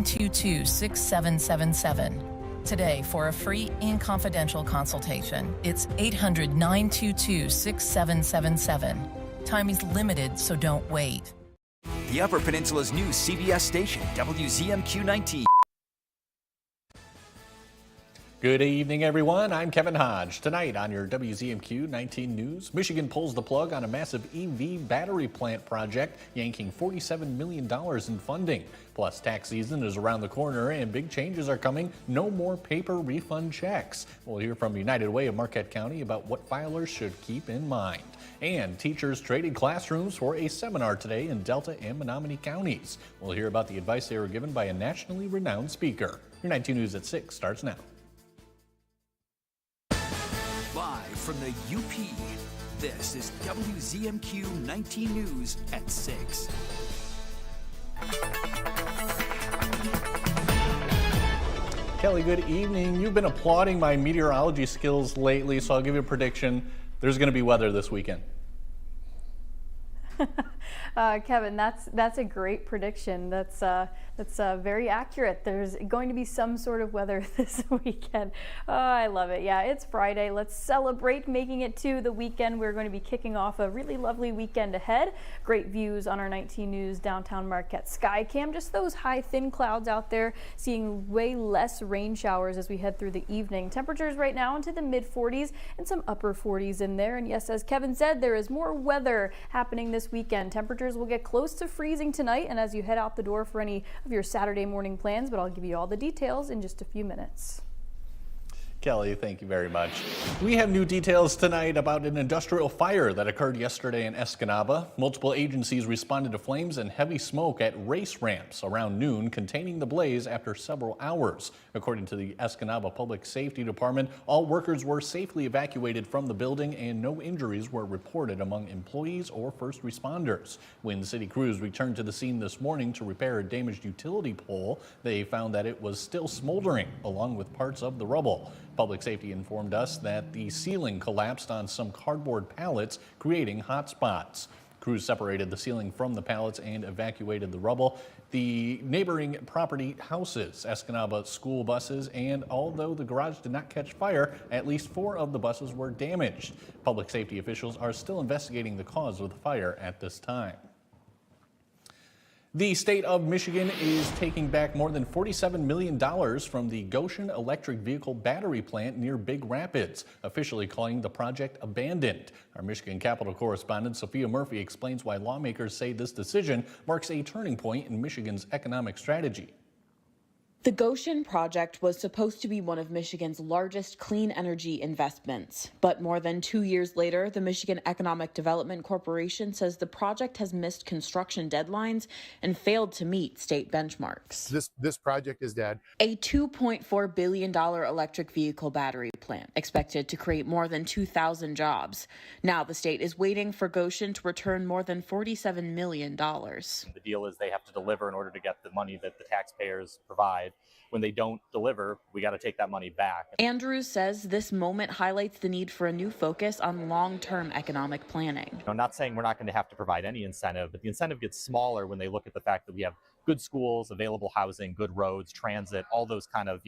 922 6777. Today, for a free and confidential consultation, it's 800 922 6777. Time is limited, so don't wait. The Upper Peninsula's new CBS station, WZMQ 19. Good evening, everyone. I'm Kevin Hodge. Tonight on your WZMQ 19 News, Michigan pulls the plug on a massive EV battery plant project, yanking $47 million in funding. Plus, tax season is around the corner and big changes are coming. No more paper refund checks. We'll hear from United Way of Marquette County about what filers should keep in mind. And teachers traded classrooms for a seminar today in Delta and Menominee counties. We'll hear about the advice they were given by a nationally renowned speaker. Your 19 News at 6 starts now. Live from the UP, this is WZMQ 19 News at 6. Kelly, good evening. You've been applauding my meteorology skills lately, so I'll give you a prediction. There's going to be weather this weekend. Kevin, that's a great prediction. That's very accurate. There's going to be some sort of weather this weekend. Oh, I love it. Yeah, it's Friday. Let's celebrate making it to the weekend. We're going to be kicking off a really lovely weekend ahead. Great views on our 19 News downtown Marquette sky cam. Just those high, thin clouds out there. Seeing way less rain showers as we head through the evening. Temperatures right now into the mid 40s and some upper 40s in there. And yes, as Kevin said, there is more weather happening this weekend. Temperatures will get close to freezing tonight and as you head out the door for any of your Saturday morning plans, but I'll give you all the details in just a few minutes. Kelly, thank you very much. We have new details tonight about an industrial fire that occurred yesterday in Escanaba. Multiple agencies responded to flames and heavy smoke at race ramps around noon, containing the blaze after several hours. According to the Escanaba Public Safety Department, all workers were safely evacuated from the building and no injuries were reported among employees or first responders. When city crews returned to the scene this morning to repair a damaged utility pole, they found that it was still smoldering along with parts of the rubble. Public Safety informed us that the ceiling collapsed on some cardboard pallets, creating hot spots. Crews separated the ceiling from the pallets and evacuated the rubble. The neighboring property houses Escanaba school buses, and although the garage did not catch fire, at least 4 of the buses were damaged. Public safety officials are still investigating the cause of the fire at this time. The state of Michigan is taking back more than $47 million from the Goshen electric vehicle battery plant near Big Rapids, officially calling the project abandoned. Our Michigan Capitol correspondent Sophia Murphy explains why lawmakers say this decision marks a turning point in Michigan's economic strategy. The Goshen project was supposed to be one of Michigan's largest clean energy investments. But more than 2 years later, the Michigan Economic Development Corporation says the project has missed construction deadlines and failed to meet state benchmarks. This project is dead. A $2.4 billion electric vehicle battery plant expected to create more than 2,000 jobs. Now the state is waiting for Goshen to return more than $47 million. The deal is they have to deliver in order to get the money that the taxpayers provide. When they don't deliver, we got to take that money back. Andrews says this moment highlights the need for a new focus on long-term economic planning. I'm not saying we're not going to have to provide any incentive, but the incentive gets smaller when they look at the fact that we have good schools, available housing, good roads, transit, all those kind of,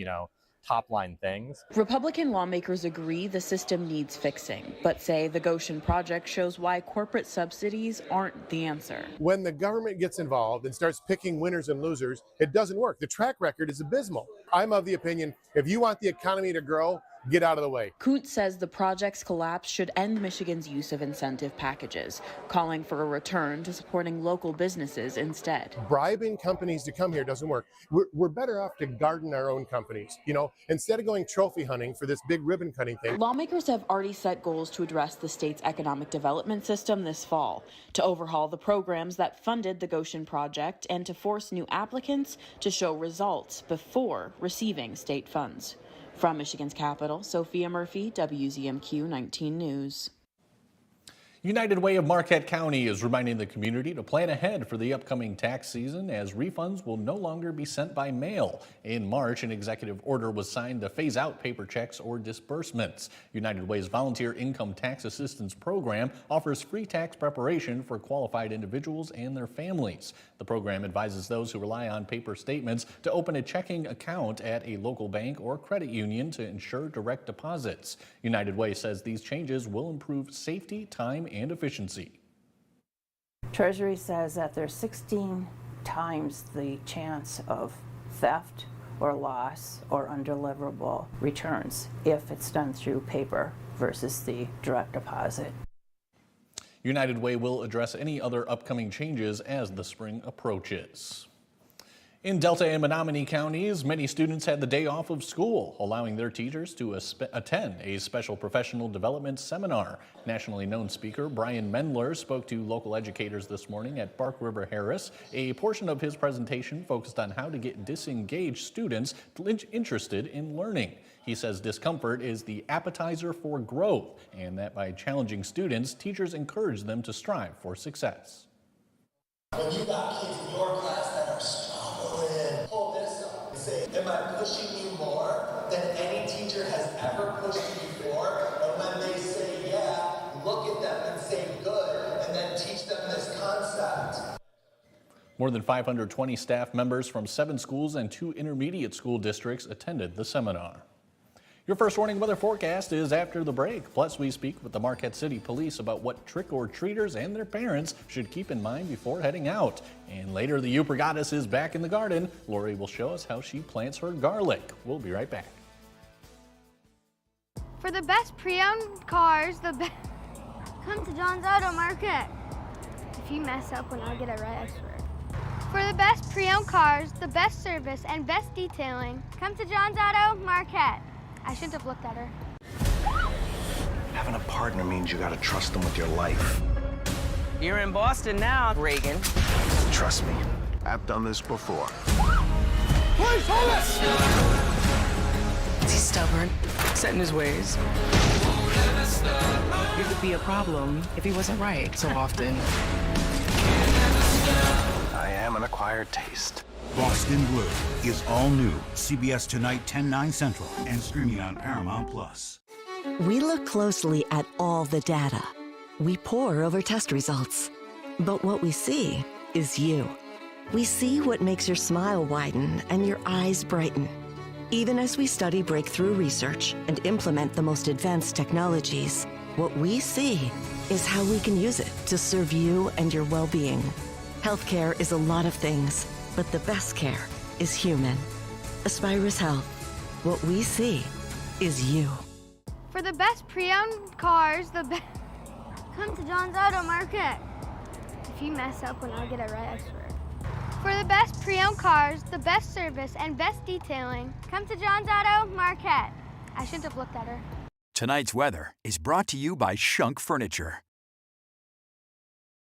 top line things. Republican lawmakers agree the system needs fixing, but say the Goshen project shows why corporate subsidies aren't the answer. When the government gets involved and starts picking winners and losers, it doesn't work. The track record is abysmal. I'm of the opinion, if you want the economy to grow, get out of the way. Kuntz says the project's collapse should end Michigan's use of incentive packages, calling for a return to supporting local businesses instead. Bribing companies to come here doesn't work. We're better off to garden our own companies, instead of going trophy hunting for this big ribbon cutting thing. Lawmakers have already set goals to address the state's economic development system this fall, to overhaul the programs that funded the Goshen project and to force new applicants to show results before receiving state funds. From Michigan's capital, Sophia Murphy, WZMQ 19 News. United Way of Marquette County is reminding the community to plan ahead for the upcoming tax season, as refunds will no longer be sent by mail. In March, an executive order was signed to phase out paper checks or disbursements. United Way's Volunteer Income Tax Assistance Program offers free tax preparation for qualified individuals and their families. The program advises those who rely on paper statements to open a checking account at a local bank or credit union to ensure direct deposits. United Way says these changes will improve safety, time, and efficiency. Treasury says that there's 16 times the chance of theft or loss or undeliverable returns if it's done through paper versus the direct deposit. United Way will address any other upcoming changes as the spring approaches. In Delta and Menominee counties, many students had the day off of school, allowing their teachers to attend a special professional development seminar. Nationally known speaker Brian Mendler spoke to local educators this morning at Bark River Harris. A portion of his presentation focused on how to get disengaged students interested in learning. He says discomfort is the appetizer for growth, and that by challenging students, teachers encourage them to strive for success. When you got kids in your class that are struggling, pull this up and say, am I pushing you more than any teacher has ever pushed you before? And when they say yeah, look at them and say good, and then teach them this concept. More than 520 staff members from 7 schools and 2 intermediate school districts attended the seminar. Your first warning weather forecast is after the break. Plus, we speak with the Marquette City Police about what trick-or-treaters and their parents should keep in mind before heading out. And later, the Upper Goddess is back in the garden. Lori will show us how she plants her garlic. We'll be right back. For the best pre-owned cars, come to John's Auto Market. If you mess up when I get it right, I swear. For the best pre-owned cars, the best service, and best detailing, come to John's Auto Marquette. I shouldn't have looked at her. Having a partner means you gotta trust them with your life. You're in Boston now, Reagan. Trust me, I've done this before. Please, hold it! Is he stubborn? Set in his ways? It would be a problem if he wasn't right so often. I am an acquired taste. Boston Blue is all new. CBS tonight, 10/9 Central, and streaming on Paramount+. We look closely at all the data. We pore over test results. But what we see is you. We see what makes your smile widen and your eyes brighten. Even as we study breakthrough research and implement the most advanced technologies, what we see is how we can use it to serve you and your well-being. Healthcare is a lot of things, but the best care is human. Aspirus Health. What we see is you. For the best pre-owned cars, come to John's Auto Market. If you mess up when I get it right, I swear. For the best pre-owned cars, the best service, and best detailing, come to John's Auto Marquette. I shouldn't have looked at her. Tonight's weather is brought to you by Shunk Furniture.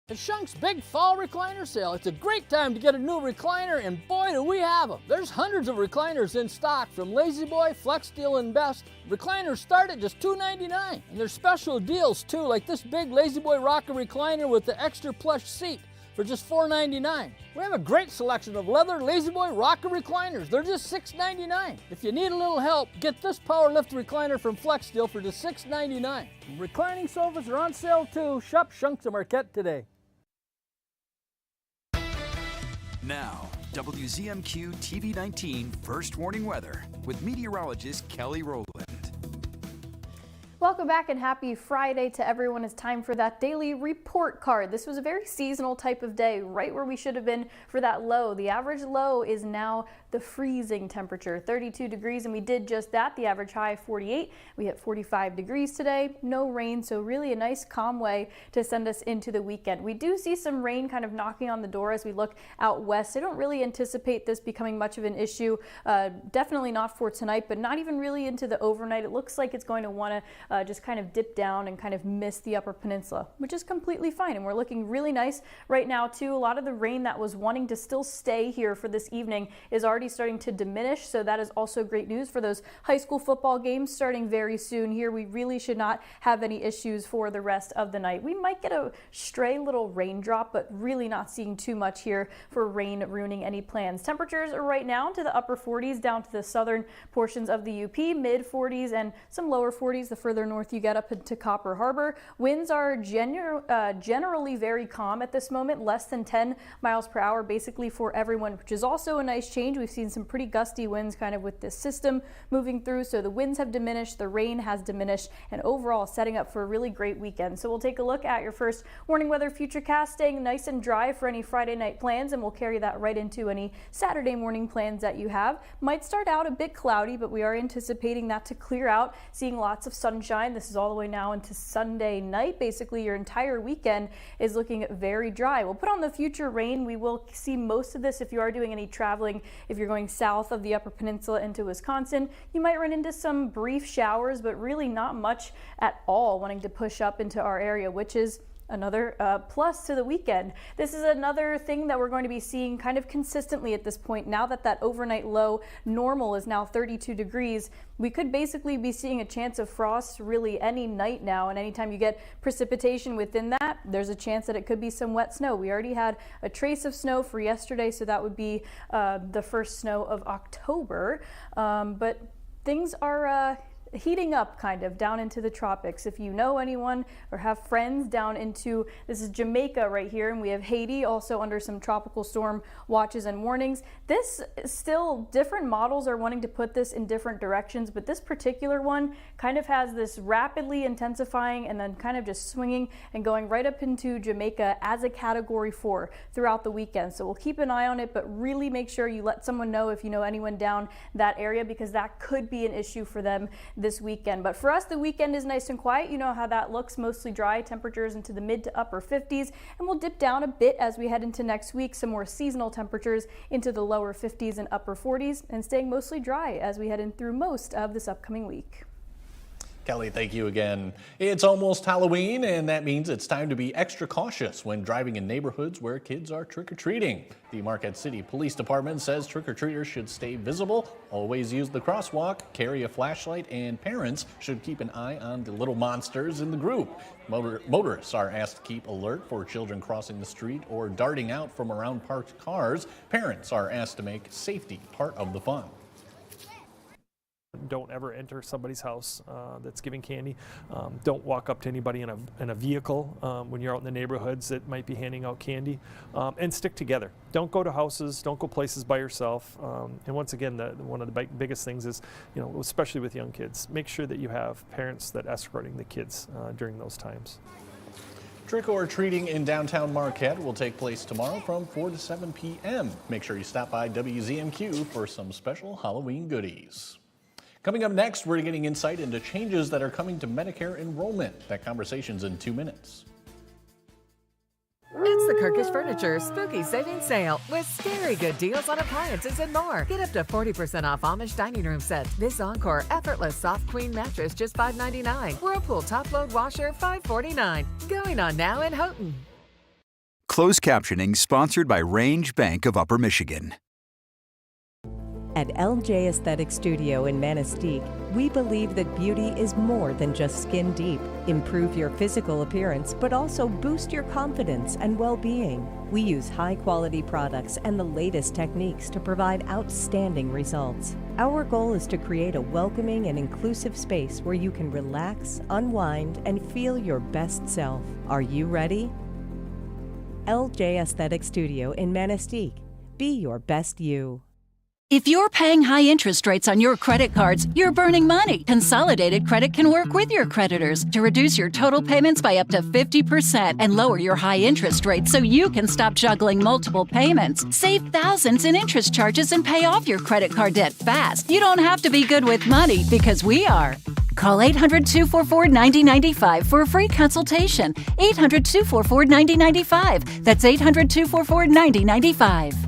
At Shunk's Big Fall Recliner Sale, it's a great time to get a new recliner, and boy do we have them. There's hundreds of recliners in stock from La-Z-Boy, FlexSteel, and Best. Recliners start at just $2.99, and there's special deals too, like this big La-Z-Boy rocker recliner with the extra plush seat for just $4.99. We have a great selection of leather La-Z-Boy rocker recliners. They're just $6.99. If you need a little help, get this power lift recliner from FlexSteel for just $6.99. Reclining sofas are on sale too. Shop Shunk's of Marquette today. Now, WZMQ TV19 First Warning Weather with meteorologist Kelly Rowland. Welcome back and happy Friday to everyone. It's time for that daily report card. This was a very seasonal type of day, right where we should have been for that low. The average low is now the freezing temperature, 32 degrees, and we did just that. The average high, 48. We hit 45 degrees today. No rain, so really a nice calm way to send us into the weekend. We do see some rain kind of knocking on the door as we look out west. I don't really anticipate this becoming much of an issue. Definitely not for tonight, but not even really into the overnight. It looks like it's going to want to just kind of dip down and kind of miss the Upper Peninsula, which is completely fine. And we're looking really nice right now too. A lot of the rain that was wanting to still stay here for this evening is already already starting to diminish, so that is also great news for those high school football games starting very soon here. We really should not have any issues for the rest of the night. We might get a stray little raindrop, but really not seeing too much here for rain ruining any plans. Temperatures are right now to the upper 40s down to the southern portions of the UP, mid 40s and some lower 40s the further north you get up into Copper Harbor. Winds are generally very calm at this moment, less than 10 miles per hour basically for everyone, which is also a nice change. We've seen some pretty gusty winds kind of with this system moving through, so the winds have diminished, the rain has diminished, and overall setting up for a really great weekend. So we'll take a look at your first warning weather futurecast, staying nice and dry for any Friday night plans, and we'll carry that right into any Saturday morning plans that you have. Might start out a bit cloudy, but we are anticipating that to clear out, seeing lots of sunshine. This is all the way now into Sunday night. Basically, your entire weekend is looking very dry. We'll put on the future rain. We will see most of this if you are doing any traveling. If you're going south of the Upper Peninsula into Wisconsin, you might run into some brief showers, but really not much at all wanting to push up into our area, which is another plus to the weekend. This is another thing that we're going to be seeing kind of consistently at this point. Now that that overnight low normal is now 32 degrees, we could basically be seeing a chance of frost really any night now, and anytime you get precipitation within that, there's a chance that it could be some wet snow. We already had a trace of snow for yesterday, so that would be the first snow of October, but things are heating up kind of down into the tropics. If you know anyone or have friends down into, this is Jamaica right here, and we have Haiti also under some tropical storm watches and warnings. This is still, different models are wanting to put this in different directions, but this particular one kind of has this rapidly intensifying and then kind of just swinging and going right up into Jamaica as a category 4 throughout the weekend. So we'll keep an eye on it, but really make sure you let someone know if you know anyone down that area, because that could be an issue for them this weekend. But for us, the weekend is nice and quiet. You know how that looks, mostly dry, temperatures into the mid to upper 50s, and we'll dip down a bit as we head into next week, some more seasonal temperatures into the lower 50s and upper 40s, and staying mostly dry as we head in through most of this upcoming week. Kelly, thank you again. It's almost Halloween, and that means it's time to be extra cautious when driving in neighborhoods where kids are trick-or-treating. The Marquette City Police Department says trick-or-treaters should stay visible, always use the crosswalk, carry a flashlight, and parents should keep an eye on the little monsters in the group. Motorists are asked to keep alert for children crossing the street or darting out from around parked cars. Parents are asked to make safety part of the fun. Don't ever enter somebody's house that's giving candy. Don't walk up to anybody in a vehicle when you're out in the neighborhoods that might be handing out candy. And stick together. Don't go to houses. Don't go places by yourself. And once again, one of the biggest things is, especially with young kids, make sure that you have parents that escorting the kids during those times. Trick-or-treating in downtown Marquette will take place tomorrow from 4 to 7 p.m. Make sure you stop by WZMQ for some special Halloween goodies. Coming up next, we're getting insight into changes that are coming to Medicare enrollment. That conversation's in 2 minutes. It's the Kirkish Furniture Spooky Savings Sale with scary good deals on appliances and more. Get up to 40% off Amish dining room sets. This Encore Effortless Soft Queen Mattress just $5.99. Whirlpool Top Load Washer $5.49. Going on now in Houghton. Closed captioning sponsored by Range Bank of Upper Michigan. At LJ Aesthetic Studio in Manistee, we believe that beauty is more than just skin deep. Improve your physical appearance, but also boost your confidence and well-being. We use high-quality products and the latest techniques to provide outstanding results. Our goal is to create a welcoming and inclusive space where you can relax, unwind, and feel your best self. Are you ready? LJ Aesthetic Studio in Manistee. Be your best you. If you're paying high interest rates on your credit cards, you're burning money. Consolidated Credit can work with your creditors to reduce your total payments by up to 50% and lower your high interest rates so you can stop juggling multiple payments. Save thousands in interest charges and pay off your credit card debt fast. You don't have to be good with money because we are. Call 800-244-9095 for a free consultation. 800-244-9095. That's 800-244-9095.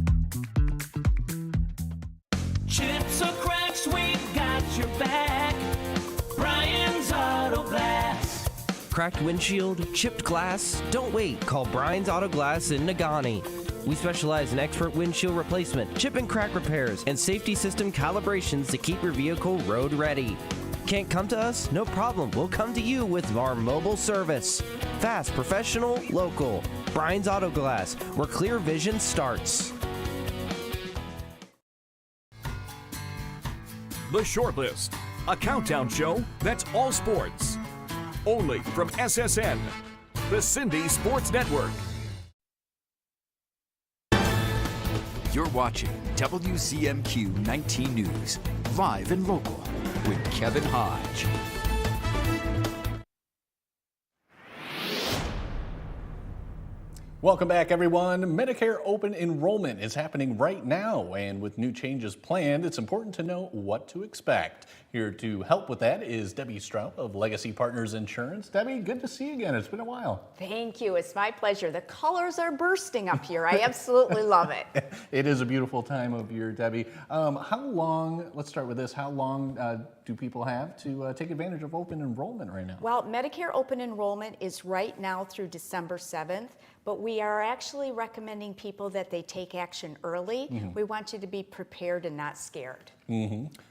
Chips or cracks, we got your back. Brian's Auto Glass. Cracked windshield, chipped glass? Don't wait. Call Brian's Auto Glass in Nagani. We specialize in expert windshield replacement, chip and crack repairs, and safety system calibrations to keep your vehicle road ready. Can't come to us? No problem. We'll come to you with our mobile service. Fast, professional, local. Brian's Auto Glass, where clear vision starts. The Short List, a countdown show that's all sports. Only from SSN, the Cindy Sports Network. You're watching WZMQ 19 News, live and local, with Kevin Hodge. Welcome back, everyone. Medicare open enrollment is happening right now, and with new changes planned, it's important to know what to expect. Here to help with that is Debbie Strout of Legacy Partners Insurance. Debbie, good to see you again. It's been a while. Thank you. It's my pleasure. The colors are bursting up here. I absolutely love it. It is a beautiful time of year, Debbie. How long, let's start with this, how long do people have to take advantage of open enrollment right now? Well, Medicare open enrollment is right now through December 7th. But we are actually recommending people that they take action early. We want you to be prepared and not scared.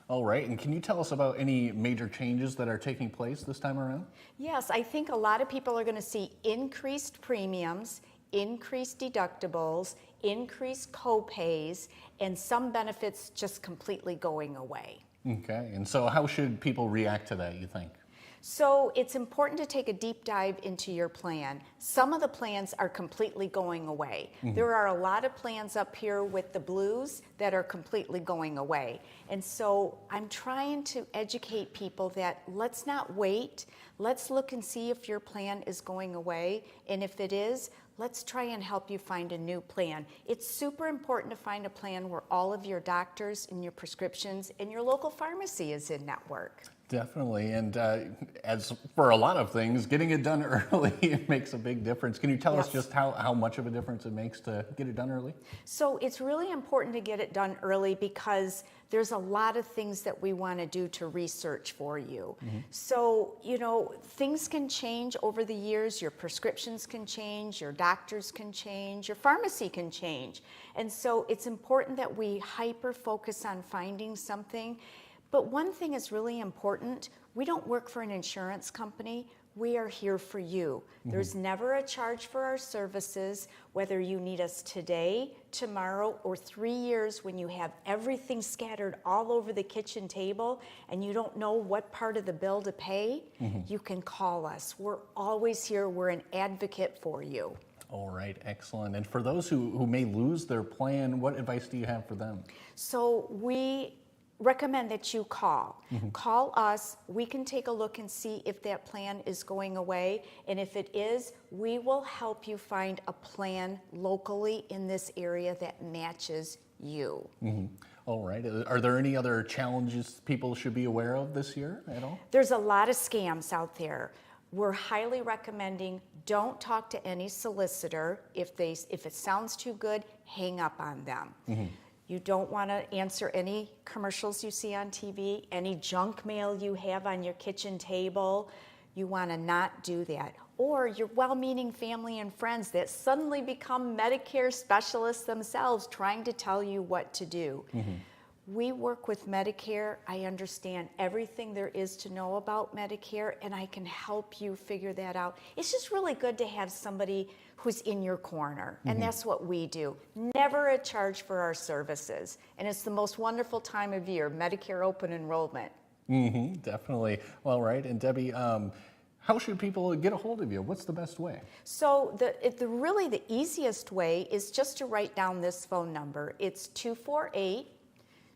All right, and can you tell us about any major changes that are taking place this time around? Yes, I think a lot of people are going to see increased premiums, increased deductibles, increased co-pays, and some benefits just completely going away. Okay, and so how should people react to that, you think? So it's important to take a deep dive into your plan. Some of the plans are completely going away. There are a lot of plans up here with the blues that are completely going away. And so I'm trying to educate people that let's not wait. Let's look and see if your plan is going away. And if it is, let's try and help you find a new plan. It's super important to find a plan where all of your doctors and your prescriptions and your local pharmacy is in network. Definitely, and as for a lot of things, getting it done early makes a big difference. Can you tell us just how much of a difference it makes to get it done early? So it's really important to get it done early because there's a lot of things that we want to do to research for you. So, you know, things can change over the years. Your prescriptions can change, your doctors can change, your pharmacy can change. And so it's important that we hyper focus on finding something. But one thing is really important. We don't work for an insurance company. We are here for you. There's never a charge for our services, whether you need us today, tomorrow, or 3 years when you have everything scattered all over the kitchen table and you don't know what part of the bill to pay, you can call us. We're always here. We're an advocate for you. All right, excellent. And for those who may lose their plan, what advice do you have for them? So we recommend that you call. Call us. We can take a look and see if that plan is going away. And if it is, we will help you find a plan locally in this area that matches you. All right. Are there any other challenges people should be aware of this year at all? There's a lot of scams out there. We're highly recommending don't talk to any solicitor. If it sounds too good, hang up on them. You don't want to answer any commercials you see on TV, any junk mail you have on your kitchen table. You want to not do that. Or your well-meaning family and friends that suddenly become Medicare specialists themselves trying to tell you what to do. We work with Medicare. I understand everything there is to know about Medicare, and I can help you figure that out. It's just really good to have somebody who's in your corner, and that's what we do. Never a charge for our services, and it's the most wonderful time of year, Medicare open enrollment. Definitely. All right, and Debbie, how should people get a hold of you? What's the best way? So really the easiest way is just to write down this phone number. It's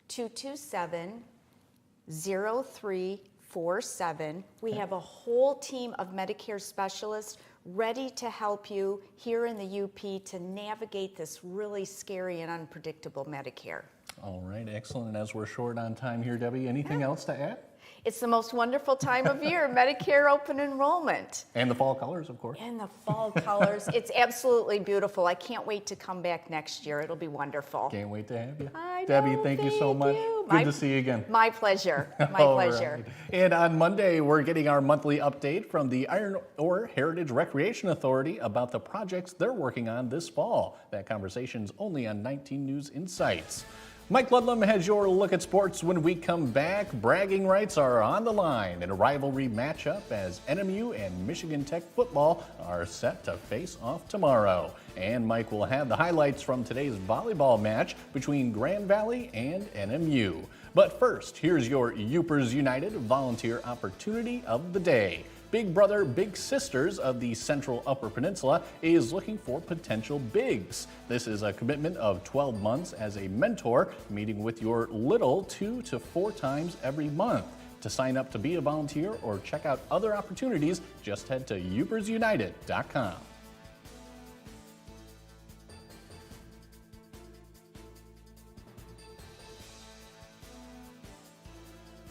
248-227-0347. We have a whole team of Medicare specialists ready to help you here in the UP to navigate this really scary and unpredictable Medicare. All right, excellent. And as we're short on time here, Debbie, anything else to add? It's the most wonderful time of year, Medicare open enrollment. And the fall colors, of course. And the fall colors. It's absolutely beautiful. I can't wait to come back next year. It'll be wonderful. Can't wait to have you. I Debbie, know, thank you so much. Good to see you again. My pleasure. My All pleasure. right. And on Monday, we're getting our monthly update from the Iron Ore Heritage Recreation Authority about the projects they're working on this fall. That conversation's only on 19 News Insights. Mike Ludlam has your look at sports when we come back. Bragging rights are on the line in a rivalry matchup as NMU and Michigan Tech football are set to face off tomorrow. And Mike will have the highlights from today's volleyball match between Grand Valley and NMU. But first, here's your Upers United Volunteer Opportunity of the Day. Big Brother Big Sisters of the Central Upper Peninsula is looking for potential bigs. This is a commitment of 12 months as a mentor, meeting with your little 2 to 4 times every month. To sign up to be a volunteer or check out other opportunities, just head to upersunited.com.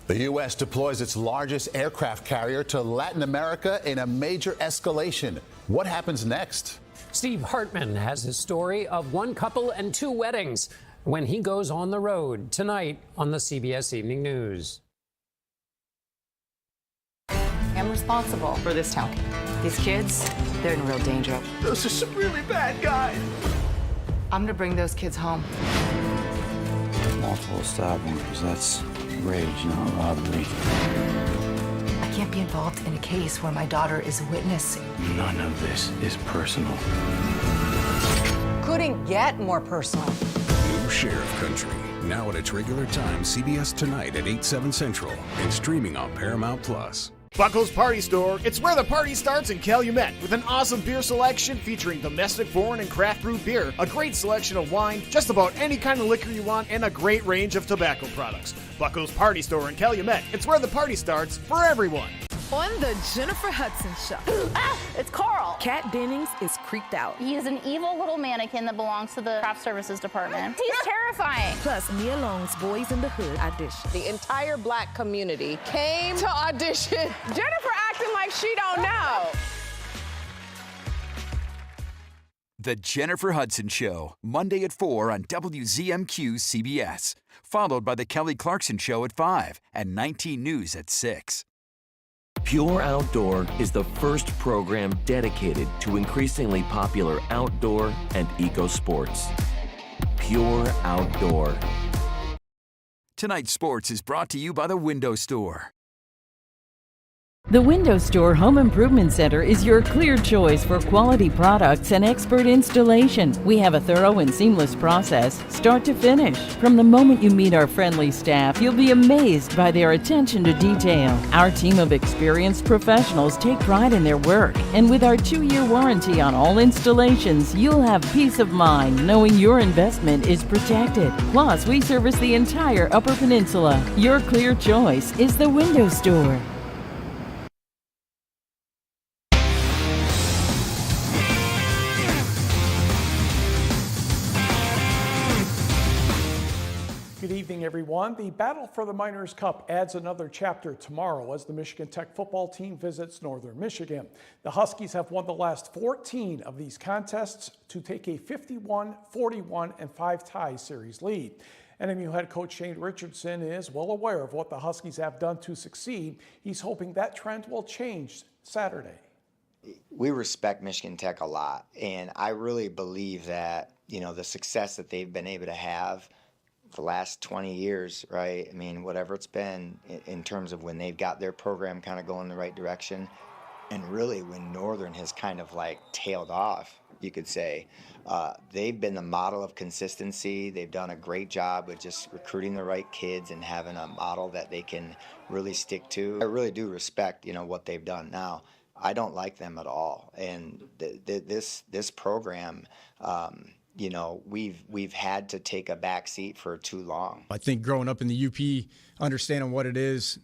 The U.S. deploys its largest aircraft carrier to Latin America in a major escalation. What happens next? Steve Hartman has his story of one couple and 2 weddings when he goes on the road tonight on the CBS Evening News. I'm responsible for this town. These kids, they're in real danger. Those are some really bad guys. I'm gonna bring those kids home. Multiple stab wounds. That's rage, not robbery. I can't be involved in a case where my daughter is a witness. None of this is personal. Couldn't get more personal. New Sheriff Country, now at its regular time, CBS Tonight at 8/7 Central, and streaming on Paramount Plus. Buckle's Party Store. It's where the party starts in Calumet with an awesome beer selection featuring domestic, foreign, and craft brewed beer, a great selection of wine, just about any kind of liquor you want, and a great range of tobacco products. Buckle's Party Store in Calumet. It's where the party starts for everyone. On the Jennifer Hudson Show. It's Carl. Kat Dennings is creeped out. He is an evil little mannequin that belongs to the craft services department. He's terrifying. Plus, Nia Long's Boys in the Hood audition. The entire black community came to audition. Jennifer acting like she don't know. The Jennifer Hudson Show, Monday at 4 on WZMQ CBS. Followed by The Kelly Clarkson Show at 5 and 19 News at 6. Pure Outdoor is the first program dedicated to increasingly popular outdoor and eco sports. Pure Outdoor. Tonight's sports is brought to you by the Window Store. The Window Store Home Improvement Center is your clear choice for quality products and expert installation. We have a thorough and seamless process, start to finish. From the moment you meet our friendly staff, you'll be amazed by their attention to detail. Our team of experienced professionals take pride in their work, and with our 2-year warranty on all installations, you'll have peace of mind knowing your investment is protected. Plus, we service the entire Upper Peninsula. Your clear choice is the Window Store. Good evening, everyone. The Battle for the Miners' Cup adds another chapter tomorrow as the Michigan Tech football team visits Northern Michigan. The Huskies have won the last 14 of these contests to take a 51-41 and 5-tie series lead. NMU head coach Shane Richardson is well aware of what the Huskies have done to succeed. He's hoping that trend will change Saturday. We respect Michigan Tech a lot, and I really believe that, the success that they've been able to have the last 20 years, right? I mean, whatever it's been in terms of when they've got their program kind of going in the right direction, and really when Northern has kind of like tailed off, you could say, they've been the model of consistency. They've done a great job with just recruiting the right kids and having a model that they can really stick to. I really do respect, what they've done. Now, I don't like them at all, and this program, we've had to take a back seat for too long. I think growing up in the UP, understanding what it is,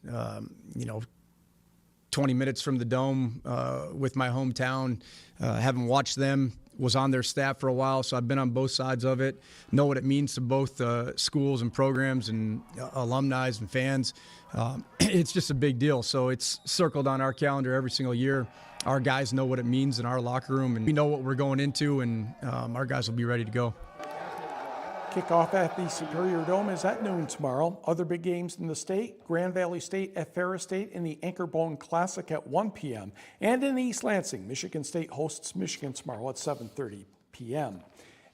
20 minutes from the Dome with my hometown, having watched them was on their staff for a while, so I've been on both sides of it, know what it means to both schools and programs and alumni and fans. It's just a big deal. So it's circled on our calendar every single year. Our guys know what it means in our locker room, and we know what we're going into, and our guys will be ready to go. Kickoff at the Superior Dome is at noon tomorrow. Other big games in the state: Grand Valley State at Ferris State in the Anchor Bone Classic at 1 p.m. And in East Lansing, Michigan State hosts Michigan tomorrow at 7:30 p.m.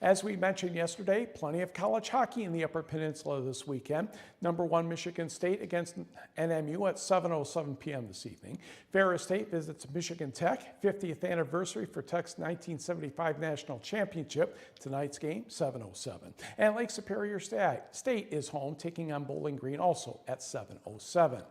As we mentioned yesterday, plenty of college hockey in the Upper Peninsula this weekend. Number 1 Michigan State against NMU at 7:07 p.m. this evening. Ferris State visits Michigan Tech, 50th anniversary for Tech's 1975 National Championship. Tonight's game, 7:07. And Lake Superior State is home, taking on Bowling Green also at 7:07.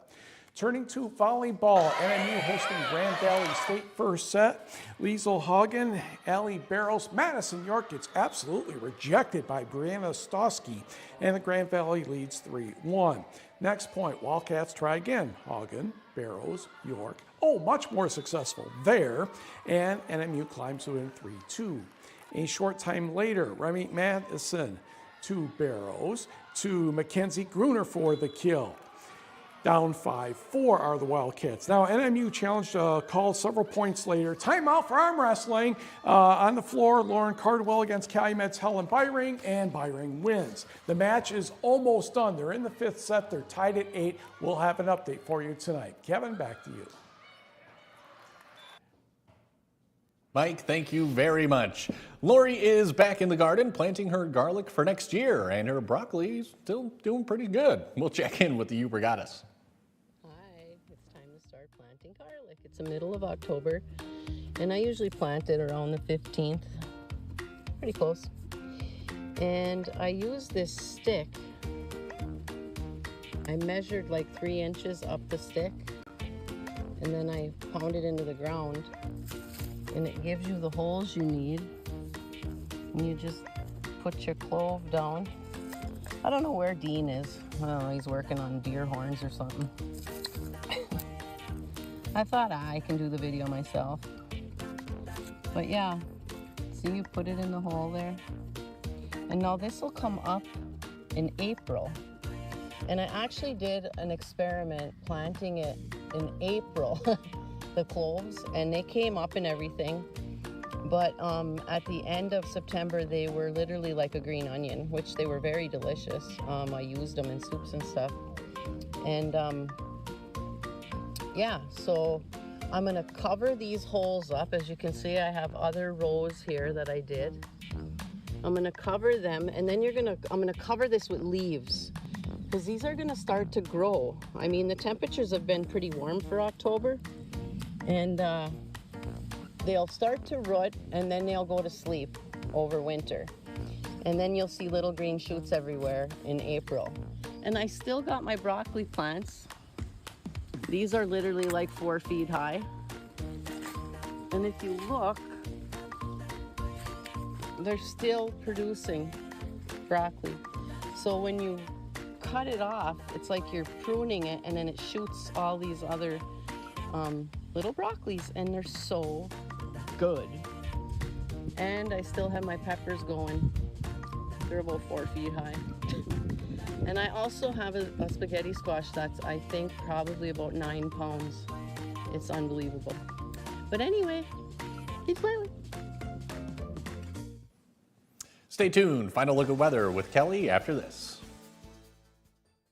Turning to volleyball, NMU hosting Grand Valley State first set. Liesl Hagen, Allie Barrows, Madison York gets absolutely rejected by Brianna Stosky, and the Grand Valley leads 3-1. Next point, Wildcats try again. Hagen, Barrows, York, much more successful there, and NMU climbs to win 3-2. A short time later, Remy Madison to Barrows, to Mackenzie Gruner for the kill. Down 5-4 are the Wildcats. Now, NMU challenged called several points later. Timeout for arm wrestling. On the floor, Lauren Cardwell against Calumet's Helen Byring, and Byring wins. The match is almost done. They're in the 5th set. They're tied at 8. We'll have an update for you tonight. Kevin, back to you. Mike, thank you very much. Lori is back in the garden planting her garlic for next year, and her broccoli is still doing pretty good. We'll check in with the Upper Goddess. Garlic. It's the middle of October, and I usually plant it around the 15th, pretty close. And I use this stick. I measured like 3 inches up the stick, and then I pound it into the ground, and it gives you the holes you need. And you just put your clove down. I don't know where Dean is. I don't know, he's working on deer horns or something. I thought I can do the video myself. But yeah, see, you put it in the hole there. And now this will come up in April. And I actually did an experiment planting it in April, the cloves, and they came up and everything. But at the end of September, they were literally like a green onion, which they were very delicious. I used them in soups and stuff. And yeah, so I'm gonna cover these holes up. As you can see, I have other rows here that I did. I'm gonna cover them, and then I'm gonna cover this with leaves, because these are gonna start to grow. I mean, the temperatures have been pretty warm for October, and they'll start to root, and then they'll go to sleep over winter. And then you'll see little green shoots everywhere in April. And I still got my broccoli plants. These are literally like 4 feet high. And if you look, they're still producing broccoli. So when you cut it off, it's like you're pruning it, and then it shoots all these other little broccolis, and they're so good. And I still have my peppers going. They're about 4 feet high. And I also have a spaghetti squash that's, I think, probably about 9 pounds. It's unbelievable. But anyway, keep smiling. Stay tuned. Final look at weather with Kelly after this.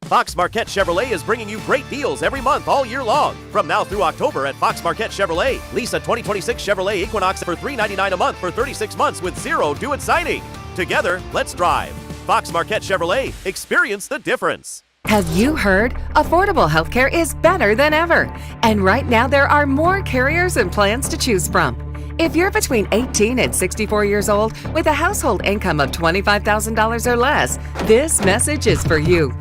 Fox Marquette Chevrolet is bringing you great deals every month all year long. From now through October at Fox Marquette Chevrolet, lease a 2026 Chevrolet Equinox for $399 a month for 36 months with zero due at signing. Together, let's drive. Fox Marquette Chevrolet. Experience the difference. Have you heard? Affordable healthcare is better than ever. And right now there are more carriers and plans to choose from. If you're between 18 and 64 years old with a household income of $25,000 or less, this message is for you.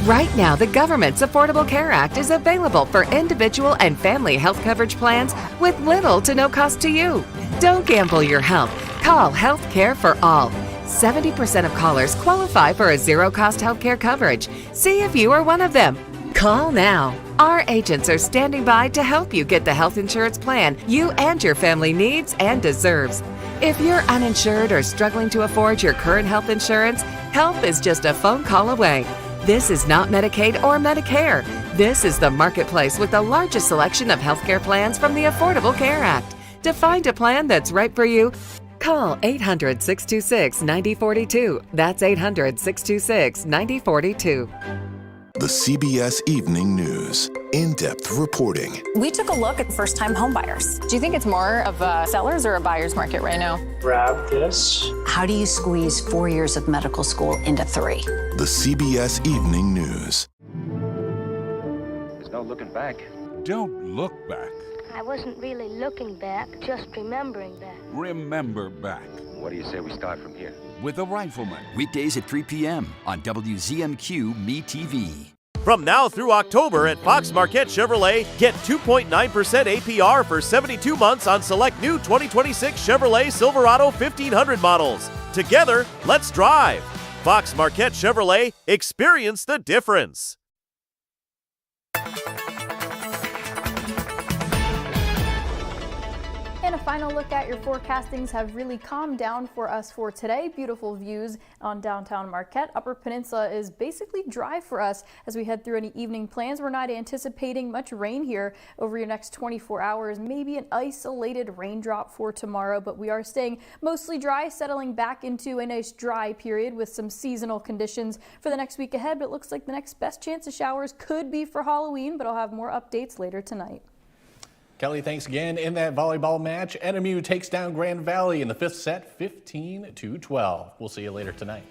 Right now, the government's Affordable Care Act is available for individual and family health coverage plans with little to no cost to you. Don't gamble your health. Call Health Care for All. 70% of callers qualify for a zero-cost healthcare coverage. See if you are one of them. Call now. Our agents are standing by to help you get the health insurance plan you and your family needs and deserves. If you're uninsured or struggling to afford your current health insurance, help is just a phone call away. This is not Medicaid or Medicare. This is the Marketplace with the largest selection of healthcare plans from the Affordable Care Act. To find a plan that's right for you, call 800-626-9042. That's 800-626-9042. The CBS Evening News. In-depth reporting. We took a look at first-time homebuyers. Do you think it's more of a seller's or a buyer's market right now? Grab this. How do you squeeze 4 years of medical school into 3? The CBS Evening News. There's no looking back. Don't look back. I wasn't really looking back, just remembering back. Remember back. What do you say we start from here? With a Rifleman. Weekdays at 3 p.m. on WZMQ Me TV. From now through October at Fox Marquette Chevrolet, get 2.9% APR for 72 months on select new 2026 Chevrolet Silverado 1500 models. Together, let's drive. Fox Marquette Chevrolet, experience the difference. And a final look at your forecastings have really calmed down for us for today. Beautiful views on downtown Marquette. Upper Peninsula is basically dry for us as we head through any evening plans. We're not anticipating much rain here over your next 24 hours. Maybe an isolated raindrop for tomorrow, but we are staying mostly dry, settling back into a nice dry period with some seasonal conditions for the next week ahead. But it looks like the next best chance of showers could be for Halloween, but I'll have more updates later tonight. Kelly, thanks again. In that volleyball match, NMU takes down Grand Valley in the 5th set, 15-12. We'll see you later tonight.